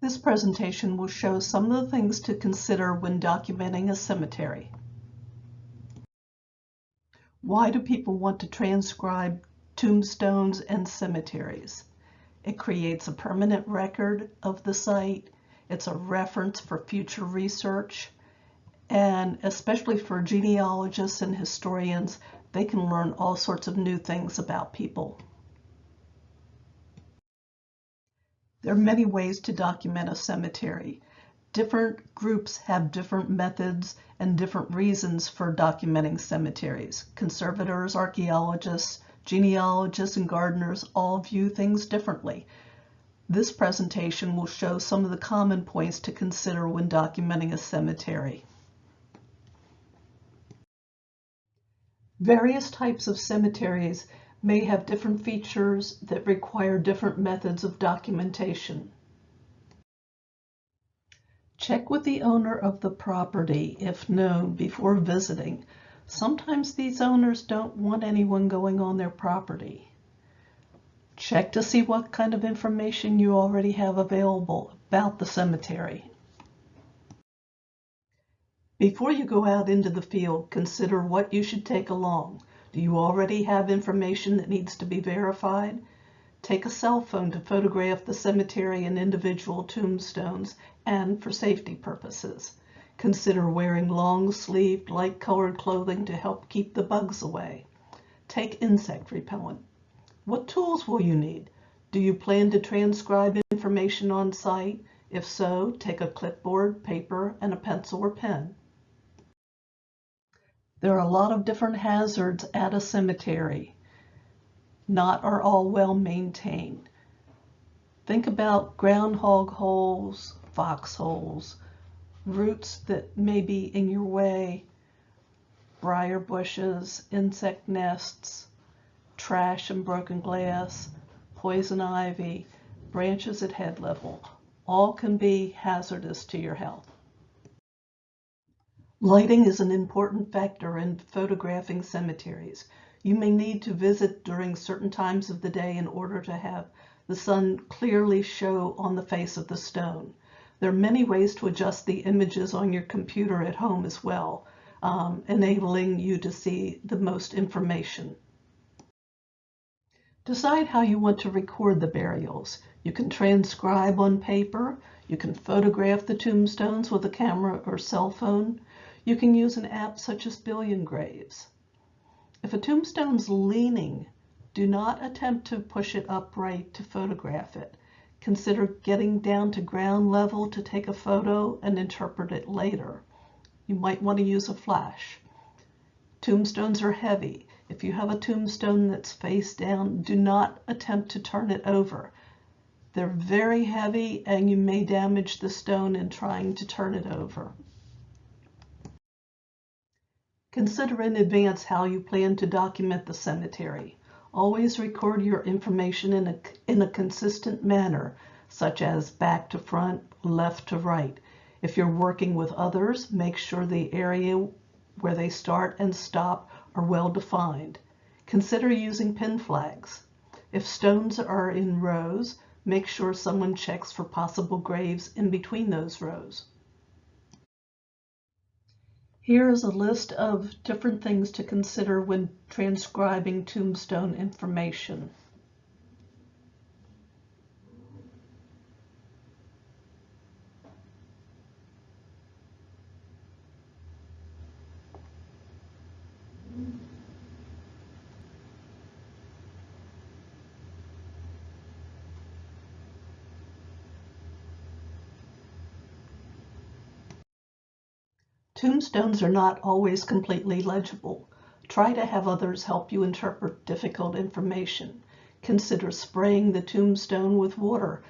This presentation will show some of the things to consider when documenting a cemetery. Why do people want to transcribe tombstones and cemeteries? It creates a permanent record of the site. It's a reference for future research. And especially for genealogists and historians, they can learn all sorts of new things about people. There are many ways to document a cemetery. Different groups have different methods and different reasons for documenting cemeteries. Conservators, archaeologists, genealogists, and gardeners all view things differently. This presentation will show some of the common points to consider when documenting a cemetery. Various types of cemeteries may have different features that require different methods of documentation. Check with the owner of the property, if known, before visiting. Sometimes these owners don't want anyone going on their property. Check to see what kind of information you already have available about the cemetery. Before you go out into the field, consider what you should take along. Do you already have information that needs to be verified? Take a cell phone to photograph the cemetery and individual tombstones and for safety purposes. Consider wearing long-sleeved, light-colored clothing to help keep the bugs away. Take insect repellent. What tools will you need? Do you plan to transcribe information on site? If so, take a clipboard, paper, and a pencil or pen. There are a lot of different hazards at a cemetery. Not are all well maintained. Think about groundhog holes, foxholes, roots that may be in your way, briar bushes, insect nests, trash and broken glass, poison ivy, branches at head level. All can be hazardous to your health. Lighting is an important factor in photographing cemeteries. You may need to visit during certain times of the day in order to have the sun clearly show on the face of the stone. There are many ways to adjust the images on your computer at home as well, enabling you to see the most information. Decide how you want to record the burials. You can transcribe on paper. You can photograph the tombstones with a camera or cell phone. You can use an app such as Billion Graves. If a tombstone's leaning, do not attempt to push it upright to photograph it. Consider getting down to ground level to take a photo and interpret it later. You might want to use a flash. Tombstones are heavy. If you have a tombstone that's face down, do not attempt to turn it over. They're very heavy and you may damage the stone in trying to turn it over. Consider in advance how you plan to document the cemetery. Always record your information in a consistent manner, such as back to front, left to right. If you're working with others, make sure the area where they start and stop are well defined. Consider using pin flags. If stones are in rows, make sure someone checks for possible graves in between those rows. Here is a list of different things to consider when transcribing tombstone information. Tombstones are not always completely legible. Try to have others help you interpret difficult information. Consider spraying the tombstone with water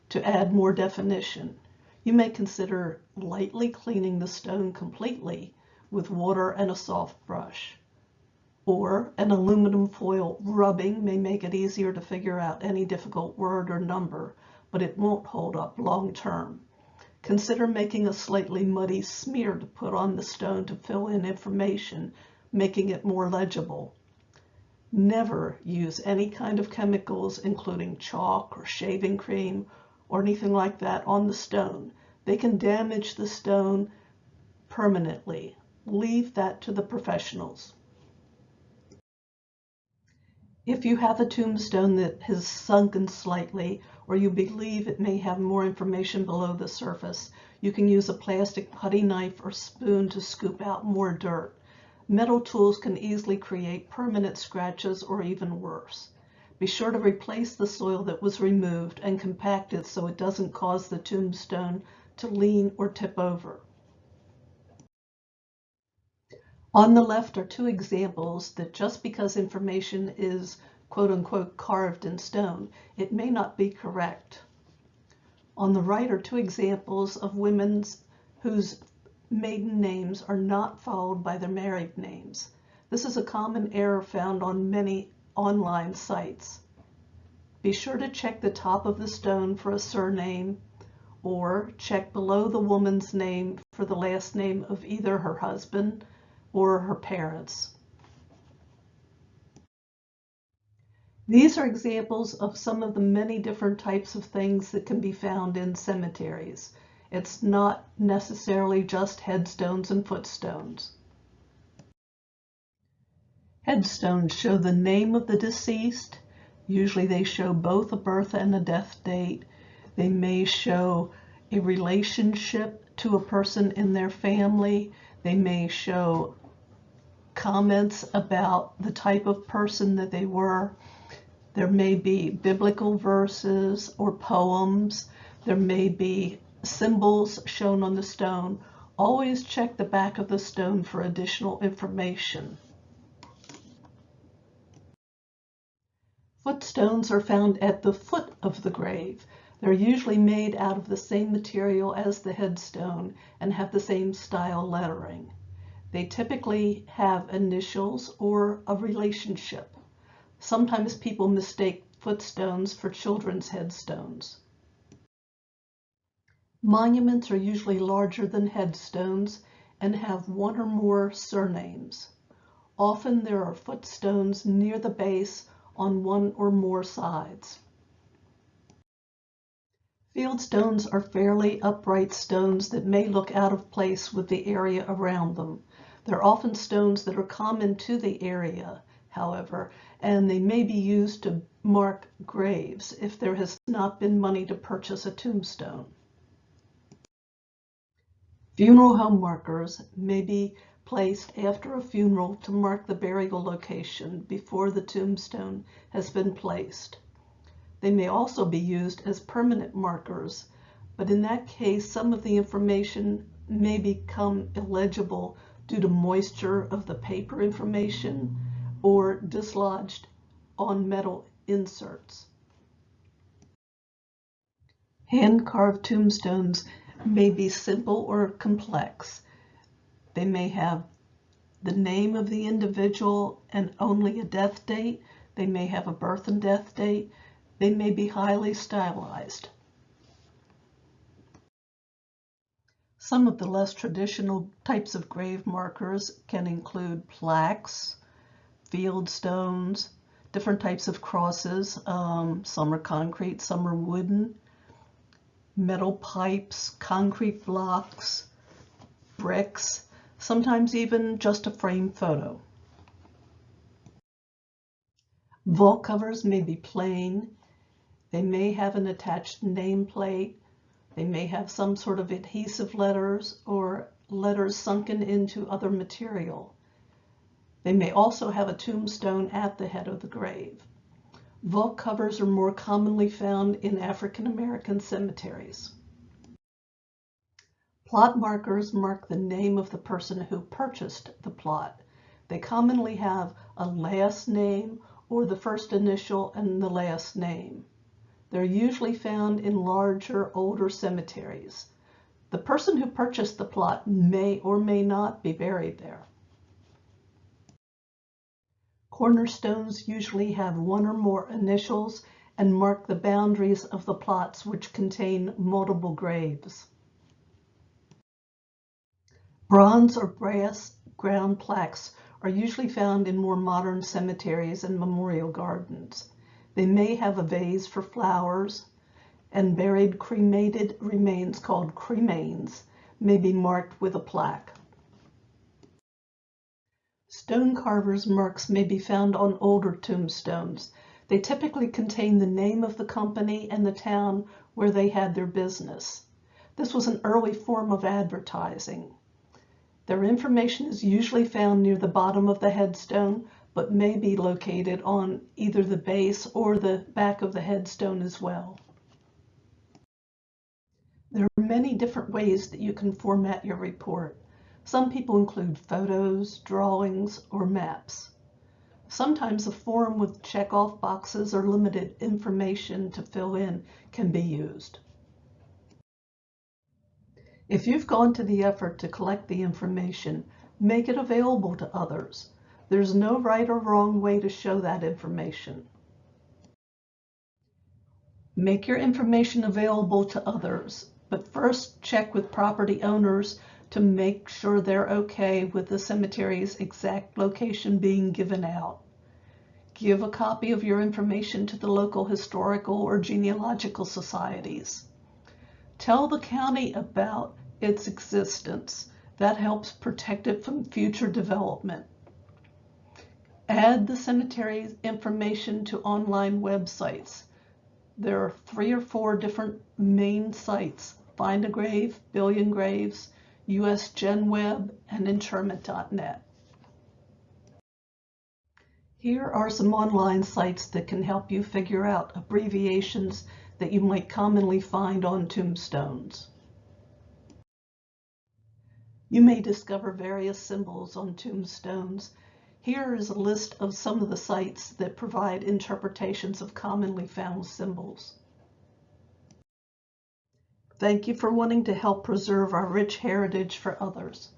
to add more definition. You may consider lightly cleaning the stone completely with water and a soft brush. Or an aluminum foil rubbing may make it easier to figure out any difficult word or number, but it won't hold up long term. Consider making a slightly muddy smear to put on the stone to fill in information, making it more legible. Never use any kind of chemicals, including chalk or shaving cream, or anything like that on the stone. They can damage the stone permanently. Leave that to the professionals. If you have a tombstone that has sunken slightly, or you believe it may have more information below the surface, you can use a plastic putty knife or spoon to scoop out more dirt. Metal tools can easily create permanent scratches or even worse. Be sure to replace the soil that was removed and compact it so it doesn't cause the tombstone to lean or tip over. On the left are two examples that just because information is quote-unquote carved in stone, it may not be correct. On the right are two examples of women whose maiden names are not followed by their married names. This is a common error found on many online sites. Be sure to check the top of the stone for a surname, or check below the woman's name for the last name of either her husband or her parents. These are examples of some of the many different types of things that can be found in cemeteries. It's not necessarily just headstones and footstones. Headstones show the name of the deceased. Usually they show both a birth and a death date. They may show a relationship to a person in their family. They may show comments about the type of person that they were. There may be biblical verses or poems. There may be symbols shown on the stone. Always check the back of the stone for additional information. Footstones are found at the foot of the grave. They're usually made out of the same material as the headstone and have the same style lettering. They typically have initials or a relationship. Sometimes people mistake footstones for children's headstones. Monuments are usually larger than headstones and have one or more surnames. Often there are footstones near the base on one or more sides. Fieldstones are fairly upright stones that may look out of place with the area around them. They're often stones that are common to the area, however, and they may be used to mark graves if there has not been money to purchase a tombstone. Funeral home markers may be placed after a funeral to mark the burial location before the tombstone has been placed. They may also be used as permanent markers, but in that case, some of the information may become illegible due to moisture of the paper information or dislodged on metal inserts. Hand-carved tombstones may be simple or complex. They may have the name of the individual and only a death date. They may have a birth and death date. They may be highly stylized. Some of the less traditional types of grave markers can include plaques, fieldstones, different types of crosses. Some are concrete, some are wooden, metal pipes, concrete blocks, bricks, sometimes even just a framed photo. Vault covers may be plain. They may have an attached nameplate. They may have some sort of adhesive letters or letters sunken into other material. They may also have a tombstone at the head of the grave. Vault covers are more commonly found in African American cemeteries. Plot markers mark the name of the person who purchased the plot. They commonly have a last name or the first initial and the last name. They're usually found in larger, older cemeteries. The person who purchased the plot may or may not be buried there. Cornerstones usually have one or more initials and mark the boundaries of the plots which contain multiple graves. Bronze or brass ground plaques are usually found in more modern cemeteries and memorial gardens. They may have a vase for flowers, and buried cremated remains called cremains may be marked with a plaque. Stone carvers' marks may be found on older tombstones. They typically contain the name of the company and the town where they had their business. This was an early form of advertising. Their information is usually found near the bottom of the headstone, but may be located on either the base or the back of the headstone as well. There are many different ways that you can format your report. Some people include photos, drawings, or maps. Sometimes a form with check-off boxes or limited information to fill in can be used. If you've gone to the effort to collect the information, make it available to others. There's no right or wrong way to show that information. Make your information available to others, but first check with property owners to make sure they're okay with the cemetery's exact location being given out. Give a copy of your information to the local historical or genealogical societies. Tell the county about its existence. That helps protect it from future development. Add the cemetery's information to online websites. There are 3 or 4 different main sites: Find a Grave, Billion Graves, US GenWeb, and Interment.net. Here are some online sites that can help you figure out abbreviations that you might commonly find on tombstones. You may discover various symbols on tombstones. Here is a list of some of the sites that provide interpretations of commonly found symbols. Thank you for wanting to help preserve our rich heritage for others.